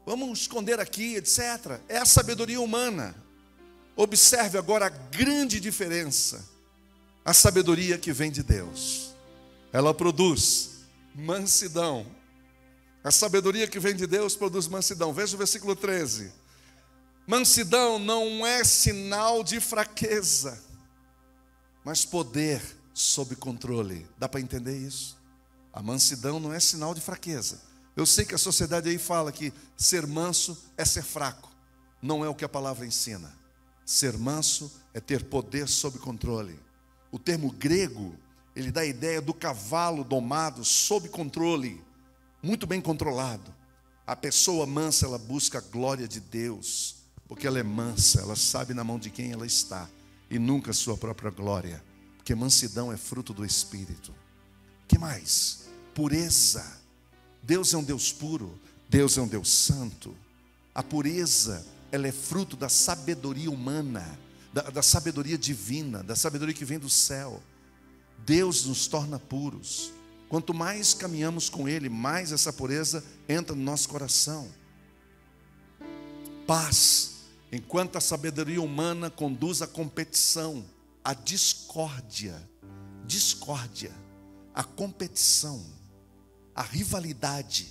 Vamos esconder aqui, etc. É a sabedoria humana. Observe agora a grande diferença. A sabedoria que vem de Deus, ela produz mansidão. A sabedoria que vem de Deus produz mansidão. Veja o versículo 13. Mansidão não é sinal de fraqueza, mas poder sob controle. Dá para entender isso? A mansidão não é sinal de fraqueza. Eu sei que a sociedade aí fala que ser manso é ser fraco. Não é o que a palavra ensina. Ser manso é ter poder sob controle. O termo grego, ele dá a ideia do cavalo domado sob controle, muito bem controlado. A pessoa mansa, ela busca a glória de Deus, porque ela é mansa, ela sabe na mão de quem ela está, e nunca a sua própria glória, porque mansidão é fruto do Espírito. Que mais? Pureza. Deus é um Deus puro, Deus é um Deus santo. A pureza, ela é fruto da sabedoria humana, da sabedoria divina, da sabedoria que vem do céu. Deus nos torna puros. Quanto mais caminhamos com Ele, mais essa pureza entra no nosso coração. Paz, enquanto a sabedoria humana conduz à competição, à discórdia, à competição, à rivalidade,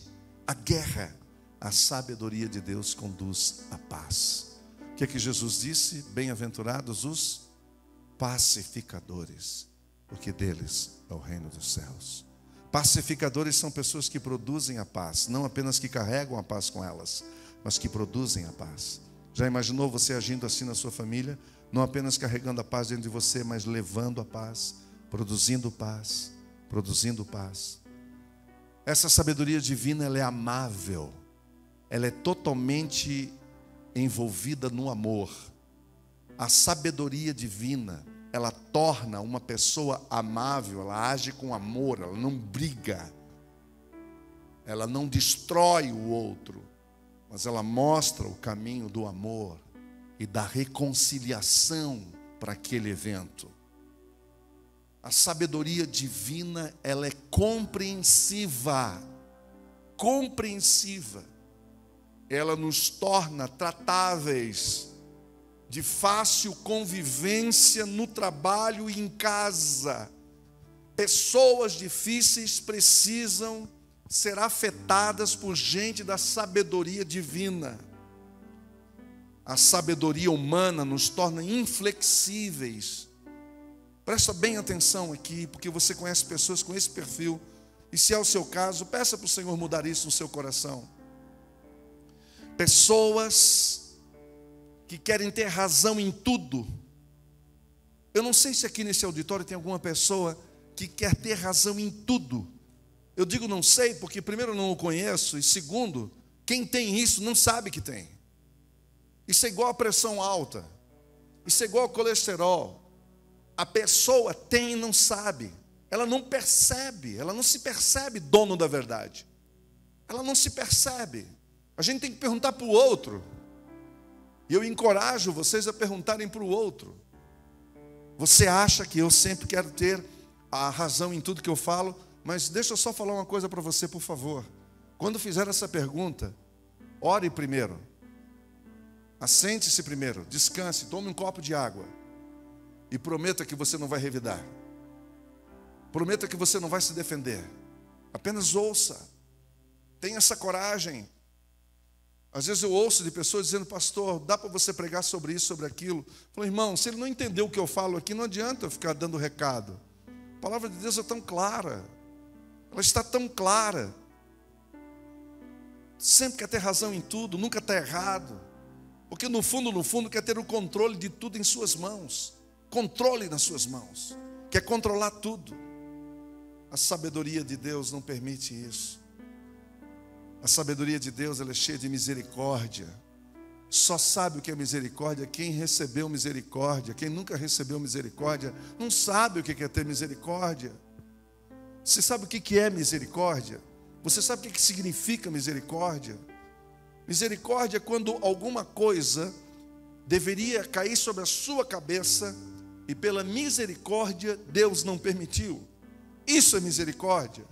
à guerra, a sabedoria de Deus conduz à paz. O que é que Jesus disse? Bem-aventurados os pacificadores, porque deles é o reino dos céus. Pacificadores são pessoas que produzem a paz, não apenas que carregam a paz com elas, mas que produzem a paz. Já imaginou você agindo assim na sua família? Não apenas carregando a paz dentro de você, mas levando a paz, produzindo paz, produzindo paz. Essa sabedoria divina, ela é amável, ela é totalmente envolvida no amor. A sabedoria divina, ela torna uma pessoa amável, ela age com amor, ela não briga, ela não destrói o outro, mas ela mostra o caminho do amor e da reconciliação para aquele evento. A sabedoria divina, ela é compreensiva, ela nos torna tratáveis, de fácil convivência no trabalho e em casa. Pessoas difíceis precisam ser afetadas por gente da sabedoria divina. A sabedoria humana nos torna inflexíveis. Presta bem atenção aqui, porque você conhece pessoas com esse perfil, e se é o seu caso, peça para o Senhor mudar isso no seu coração. Pessoas que querem ter razão em tudo. Eu não sei se aqui nesse auditório tem alguma pessoa que quer ter razão em tudo. Eu digo não sei porque, primeiro, eu não o conheço, e segundo, quem tem isso não sabe que tem. Isso é igual a pressão alta, isso é igual ao colesterol. A pessoa tem e não sabe, ela não percebe, ela não se percebe dono da verdade, ela não se percebe. A gente tem que perguntar para o outro, e eu encorajo vocês a perguntarem para o outro. Você acha que eu sempre quero ter a razão em tudo que eu falo? Mas deixa eu só falar uma coisa para você, por favor. Quando fizer essa pergunta, ore primeiro, assente-se primeiro, descanse, tome um copo de água e prometa que você não vai revidar. Prometa que você não vai se defender. Apenas ouça. Tenha essa coragem. Às vezes eu ouço de pessoas dizendo: pastor, dá para você pregar sobre isso, sobre aquilo? Eu falo: irmão, se ele não entendeu o que eu falo aqui, não adianta eu ficar dando recado. A palavra de Deus é tão clara. Ela está tão clara. Sempre quer ter razão em tudo, nunca está errado. Porque no fundo, quer ter o controle de tudo em suas mãos. Controle nas suas mãos. Quer controlar tudo. A sabedoria de Deus não permite isso. A sabedoria de Deus, ela é cheia de misericórdia. Só sabe o que é misericórdia quem recebeu misericórdia. Quem nunca recebeu misericórdia não sabe o que é ter misericórdia. Você sabe o que é misericórdia? Você sabe o que significa misericórdia? Misericórdia é quando alguma coisa deveria cair sobre a sua cabeça e pela misericórdia Deus não permitiu. Isso é misericórdia.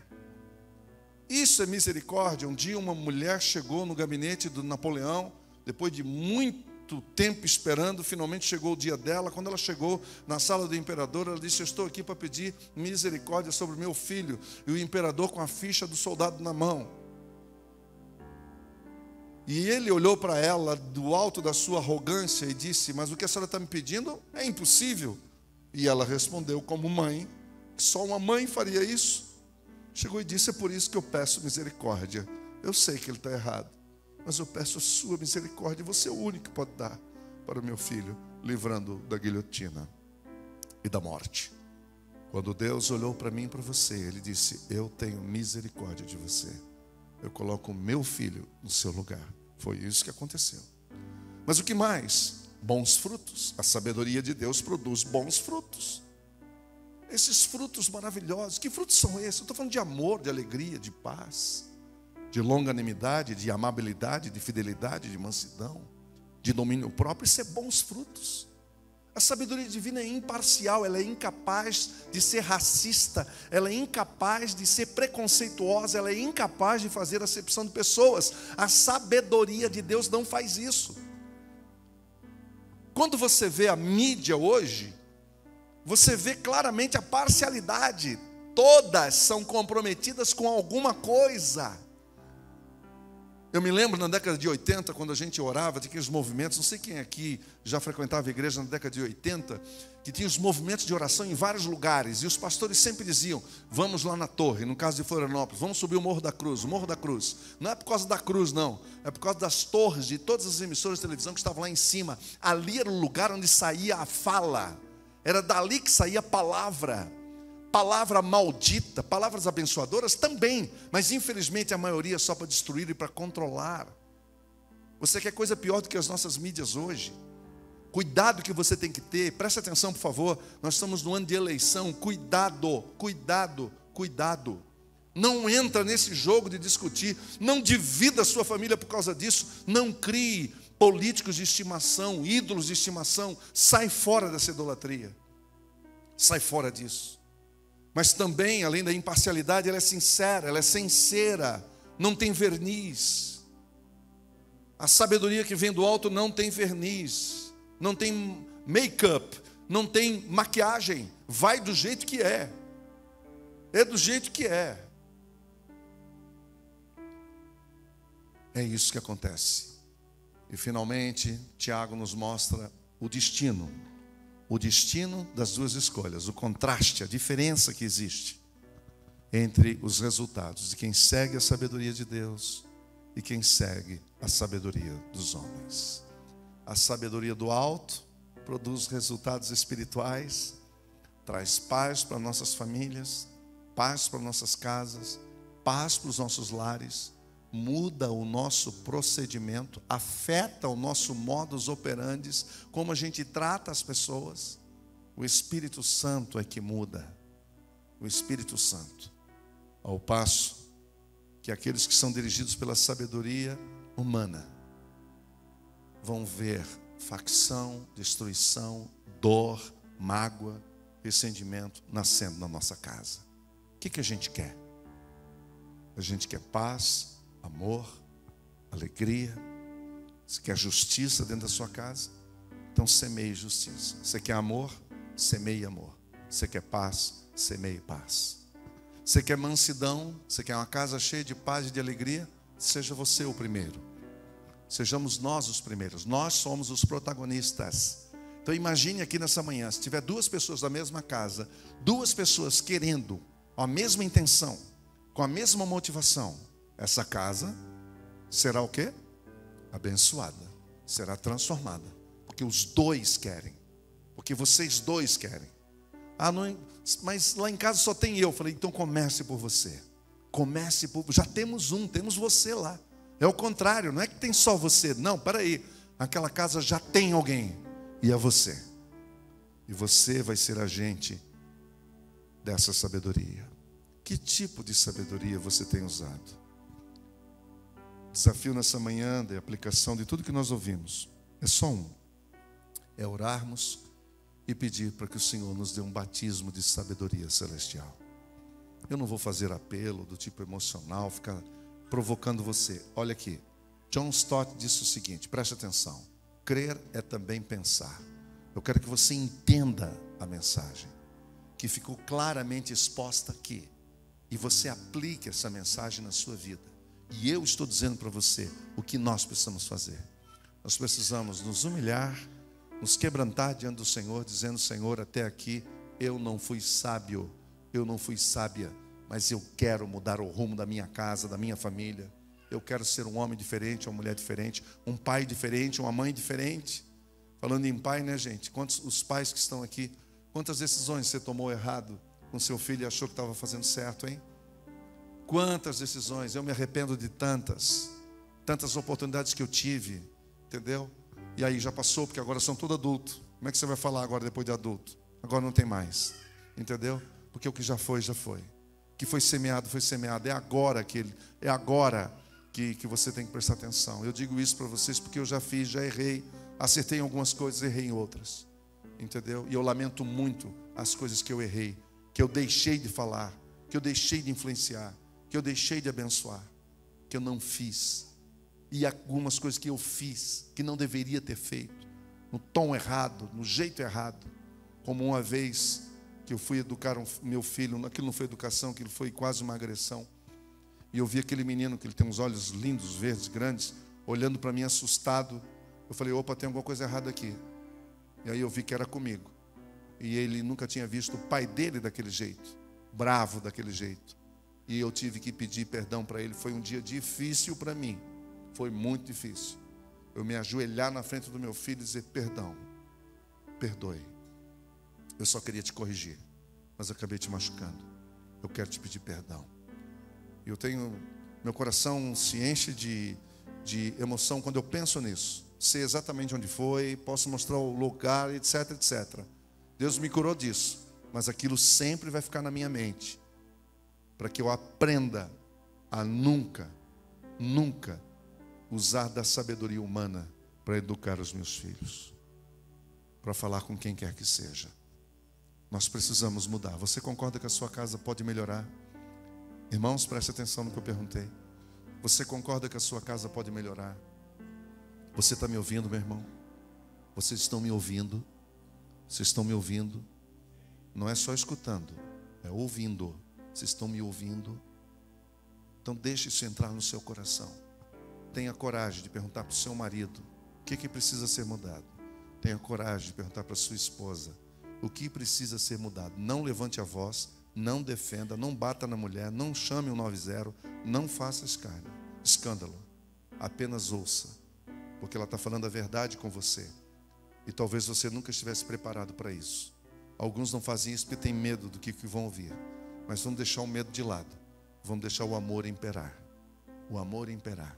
Isso é misericórdia. Um dia uma mulher chegou no gabinete do Napoleão, depois de muito tempo esperando, finalmente chegou o dia dela. Quando ela chegou na sala do imperador, ela disse: eu estou aqui para pedir misericórdia sobre o meu filho. E o imperador com a ficha do soldado na mão. E ele olhou para ela do alto da sua arrogância e disse: mas o que a senhora está me pedindo é impossível. E ela respondeu como mãe, que só uma mãe faria isso. Chegou e disse: é por isso que eu peço misericórdia. Eu sei que ele está errado, mas eu peço a sua misericórdia. Você é o único que pode dar para o meu filho, livrando da guilhotina e da morte. Quando Deus olhou para mim e para você, Ele disse: eu tenho misericórdia de você. Eu coloco o meu filho no seu lugar. Foi isso que aconteceu. Mas o que mais? Bons frutos. A sabedoria de Deus produz bons frutos. Esses frutos maravilhosos. Que frutos são esses? Eu estou falando de amor, de alegria, de paz, de longanimidade, de amabilidade, de fidelidade, de mansidão, de domínio próprio. Isso é bons frutos. A sabedoria divina é imparcial, ela é incapaz de ser racista, ela é incapaz de ser preconceituosa, ela é incapaz de fazer acepção de pessoas. A sabedoria de Deus não faz isso. Quando você vê a mídia hoje, você vê claramente a parcialidade. Todas são comprometidas com alguma coisa. Eu me lembro na década de 80, quando a gente orava, tinha aqueles movimentos, não sei quem aqui já frequentava a igreja na década de 80, que tinha os movimentos de oração em vários lugares, e os pastores sempre diziam: vamos lá na torre, no caso de Florianópolis, vamos subir o Morro da Cruz, o Morro da Cruz. Não é por causa da cruz, não, é por causa das torres de todas as emissoras de televisão que estavam lá em cima. Ali era o lugar onde saía a fala, era dali que saía a palavra. Palavra maldita, palavras abençoadoras também, mas infelizmente a maioria só para destruir e para controlar. Você quer coisa pior do que as nossas mídias hoje? Cuidado que você tem que ter, preste atenção por favor, nós estamos no ano de eleição, cuidado, cuidado, cuidado. Não entra nesse jogo de discutir, não divida a sua família por causa disso, não crie políticos de estimação, ídolos de estimação, sai fora dessa idolatria, sai fora disso. Mas também, além da imparcialidade, ela é sincera, ela é sincera, não tem verniz. A sabedoria que vem do alto não tem verniz, não tem make-up, não tem maquiagem, vai do jeito que é do jeito que é. É isso que acontece. E finalmente, Tiago nos mostra o destino das duas escolhas, o contraste, a diferença que existe entre os resultados de quem segue a sabedoria de Deus e quem segue a sabedoria dos homens. A sabedoria do alto produz resultados espirituais, traz paz para nossas famílias, paz para nossas casas, paz para os nossos lares, muda o nosso procedimento, afeta o nosso modus operandi, como a gente trata as pessoas. O Espírito Santo é que muda. O Espírito Santo. Ao passo que aqueles que são dirigidos pela sabedoria humana vão ver facção, destruição, dor, mágoa, ressentimento nascendo na nossa casa. O que a gente quer? A gente quer paz, amor, alegria. Você quer justiça dentro da sua casa? Então semeie justiça. Você quer amor? Semeie amor. Você quer paz? Semeie paz. Você quer mansidão? Você quer uma casa cheia de paz e de alegria? Seja você o primeiro. Sejamos nós os primeiros. Nós somos os protagonistas. Então imagine aqui nessa manhã, se tiver duas pessoas da mesma casa, duas pessoas querendo a mesma intenção, com a mesma motivação, essa casa será o quê? Abençoada. Será transformada. Porque os dois querem. Porque vocês dois querem. Ah, não, mas lá em casa só tem eu. Falei, então comece por você. Comece por... Já temos temos você lá. É o contrário, não é que tem só você. Não, peraí. Aquela casa já tem alguém. E é você. E você vai ser agente dessa sabedoria. Que tipo de sabedoria você tem usado? Desafio nessa manhã de aplicação de tudo que nós ouvimos. É só um. É orarmos e pedir para que o Senhor nos dê um batismo de sabedoria celestial. Eu não vou fazer apelo do tipo emocional, ficar provocando você. Olha aqui, John Stott disse o seguinte, preste atenção. Crer é também pensar. Eu quero que você entenda a mensagem, que ficou claramente exposta aqui, e você aplique essa mensagem na sua vida. E eu estou dizendo para você o que nós precisamos fazer. Nós precisamos nos humilhar, nos quebrantar diante do Senhor, dizendo, Senhor, até aqui eu não fui sábio, eu não fui sábia, mas eu quero mudar o rumo da minha casa, da minha família. Eu quero ser um homem diferente, uma mulher diferente, um pai diferente, uma mãe diferente. Falando em pai, né, gente? Quantos os pais que estão aqui, quantas decisões você tomou errado com seu filho e achou que estava fazendo certo, hein? Quantas decisões, eu me arrependo de tantas oportunidades que eu tive, entendeu? E aí já passou, porque agora são todos adultos. Como é que você vai falar agora depois de adulto? Agora não tem mais, entendeu? Porque o que já foi, já foi. O que foi semeado, foi semeado. É agora que você tem que prestar atenção. Eu digo isso para vocês porque eu já fiz, já errei. Acertei em algumas coisas, errei em outras. Entendeu? E eu lamento muito as coisas que eu errei, que eu deixei de falar, que eu deixei de influenciar, que eu deixei de abençoar, que eu não fiz. E algumas coisas que eu fiz, que não deveria ter feito, no tom errado, no jeito errado. Como uma vez que eu fui educar meu filho, aquilo não foi educação, aquilo foi quase uma agressão. E eu vi aquele menino, que ele tem uns olhos lindos, verdes, grandes, olhando para mim assustado. Eu falei, opa, tem alguma coisa errada aqui. E aí eu vi que era comigo. E ele nunca tinha visto o pai dele daquele jeito, bravo daquele jeito. E eu tive que pedir perdão para ele. Foi um dia difícil para mim. Foi muito difícil. Eu me ajoelhar na frente do meu filho e dizer, perdão, perdoe. Eu só queria te corrigir, mas eu acabei te machucando. Eu quero te pedir perdão. E eu tenho, meu coração se enche de emoção quando eu penso nisso. Sei exatamente onde foi, posso mostrar o lugar, etc, etc. Deus me curou disso, mas aquilo sempre vai ficar na minha mente, para que eu aprenda a nunca usar da sabedoria humana para educar os meus filhos, para falar com quem quer que seja. Nós precisamos mudar. Você concorda que a sua casa pode melhorar? Irmãos, preste atenção no que eu perguntei. Você concorda que a sua casa pode melhorar? Você está me ouvindo, meu irmão? Vocês estão me ouvindo? Vocês estão me ouvindo? Não é só escutando, é ouvindo. Vocês estão me ouvindo? Então deixe isso entrar no seu coração. Tenha coragem de perguntar para o seu marido o que precisa ser mudado. Tenha coragem de perguntar para a sua esposa o que precisa ser mudado. Não levante a voz, não defenda, não bata na mulher, não chame o 90, não faça escândalo. Apenas ouça porque ela está falando a verdade com você. E talvez você nunca estivesse preparado para isso. Alguns não fazem isso porque têm medo do que vão ouvir. Mas vamos deixar o medo de lado. Vamos deixar o amor imperar. O amor imperar.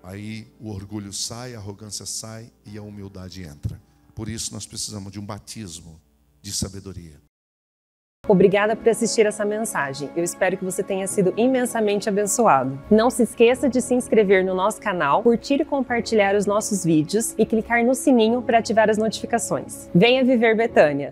Aí o orgulho sai, a arrogância sai e a humildade entra. Por isso nós precisamos de um batismo de sabedoria. Obrigada por assistir essa mensagem. Eu espero que você tenha sido imensamente abençoado. Não se esqueça de se inscrever no nosso canal, curtir e compartilhar os nossos vídeos e clicar no sininho para ativar as notificações. Venha viver Betânia!